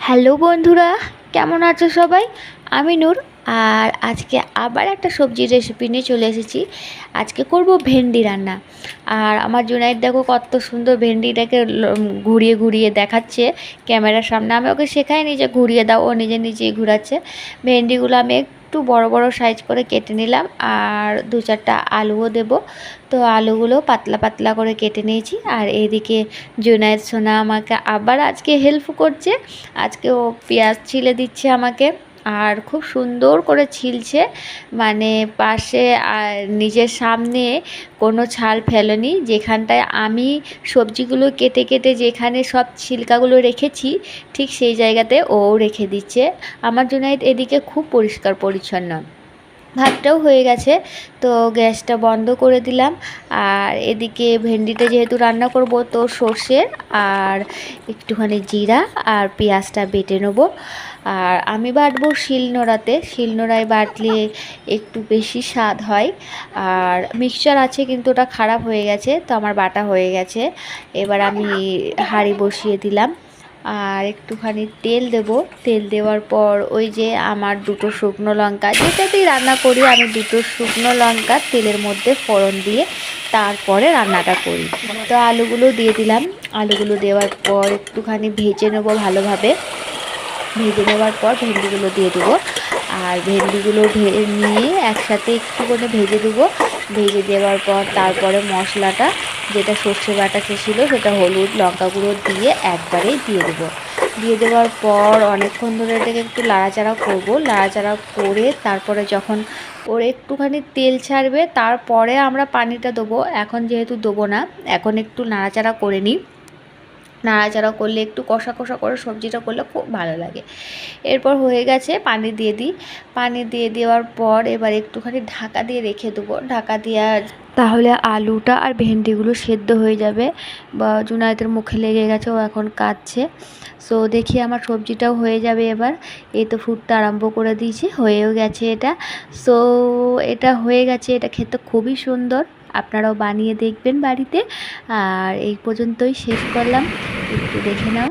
Hello বন্ধুরা, কেমন আছো সবাই? আমি নূর। আর আজকে আবার একটা সবজির রেসিপি নিয়ে চলে এসেছি। আজকে করব ভেন্ডি রান্না। আর আমার জুনাইদ দেখো কত সুন্দর ভেন্ডিটাকে ঘুরিয়ে ঘুরিয়ে দেখাচ্ছে ক্যামেরার সামনে। আমি ওকে শেখাইনি যে ঘুরিয়ে দাও, ও নিজে নিজেই ঘুরাচ্ছে। ভেন্ডিগুলো আমি একটু বড় বড় সাইজ করে কেটে নিলাম, আর 2-4টা আলুও দেব। তো আলুগুলো পাতলা পাতলা করে কেটে নিয়েছি। আর এইদিকে জুনাইদ সোনা আমাকে আবার আজকে হেল্প করছে। আজকে ও পেঁয়াজ ছিলে দিচ্ছে আমাকে, আর খুব সুন্দর করে ছিলছে, মানে পাশে আর নিজের সামনে কোনো ছাল ফেলেনি। যেখানটায় আমি সবজিগুলো কেটে কেটে যেখানে সব ছিলকাগুলো রেখেছি, ঠিক সেই জায়গাতে ও রেখে দিচ্ছে। আমার জন্য এদিকে খুব পরিষ্কার পরিচ্ছন্ন। ভাতটাও হয়ে গেছে, তো গ্যাসটা বন্ধ করে দিলাম। আর এদিকে ভেন্ডিটা যেহেতু রান্না করব, তো সর্ষে আর একটুখানি জিরা আর পেঁয়াজটা বেটে নেব। আর আমি বাটবো শিলনোড়াতে। শিলনোড়ায় বাটলে একটু বেশি স্বাদ হয়। আর মিক্সচার আছে কিন্তু ওটা খারাপ হয়ে গেছে, তো আমার বাটা হয়ে গেছে। এবার আমি হাঁড়ি বসিয়ে দিলাম, আর একটুখানি তেল দেব। তেল দেওয়ার পর ওই যে আমার 2টো শুকনো লঙ্কা, যেটাতেই রান্না করি আমি 2টো শুকনো লঙ্কা তেলের মধ্যে ফোড়ন দিয়ে তারপরে রান্নাটা করি। তো আলুগুলো দিয়ে দিলাম। আলুগুলো দেওয়ার পর একটুখানি ভেজে নেবো ভালোভাবে। ভেজে নেওয়ার পর ভেন্ডিগুলো দিয়ে দেবো। আর ভেন্ডিগুলো নিয়ে একসাথে একটু করে ভেজে দেবো। ভেজে দেওয়ার পর তারপরে মশলাটা, যেটা সর্ষে বাটাতে ছিল, সেটা হলুদ লঙ্কা গুঁড়ো দিয়ে একবারেই দিয়ে দেবো। দিয়ে দেওয়ার পর অনেকক্ষণ ধরে এটাকে একটু নাড়াচাড়া করব। নাড়াচাড়া করে তারপরে যখন ওর একটুখানি তেল ছাড়বে, তারপরে আমরা পানিটা দেবো। এখন যেহেতু দেবো না, এখন একটু নাড়াচাড়া করে নিই। নাড়াচাড়া করলে একটু কষা কষা করে সবজিটা করলে খুব ভালো লাগে। এরপর হয়ে গেছে, পানি দিয়ে দিই। পানি দিয়ে দেওয়ার পর এবার একটুখানি ঢাকা দিয়ে রেখে দেবো। ঢাকা দিয়ে তাহলে আলুটা আর ভেন্ডিগুলো সেদ্ধ হয়ে যাবে। বা জুনায়েদের মুখে লেগে গেছে, ও এখন কাঁদছে। সো দেখি আমার সবজিটাও হয়ে যাবে এবার। এই তো ফুটতে আরম্ভ করে দিয়েছি, হয়েও গেছে এটা। সো এটা হয়ে গেছে, এটা খেতে খুবই সুন্দর। আপনারাও বানিয়ে দেখবেন বাড়িতে। আর এই পর্যন্তই শেষ করলাম, একটু দেখে নাও।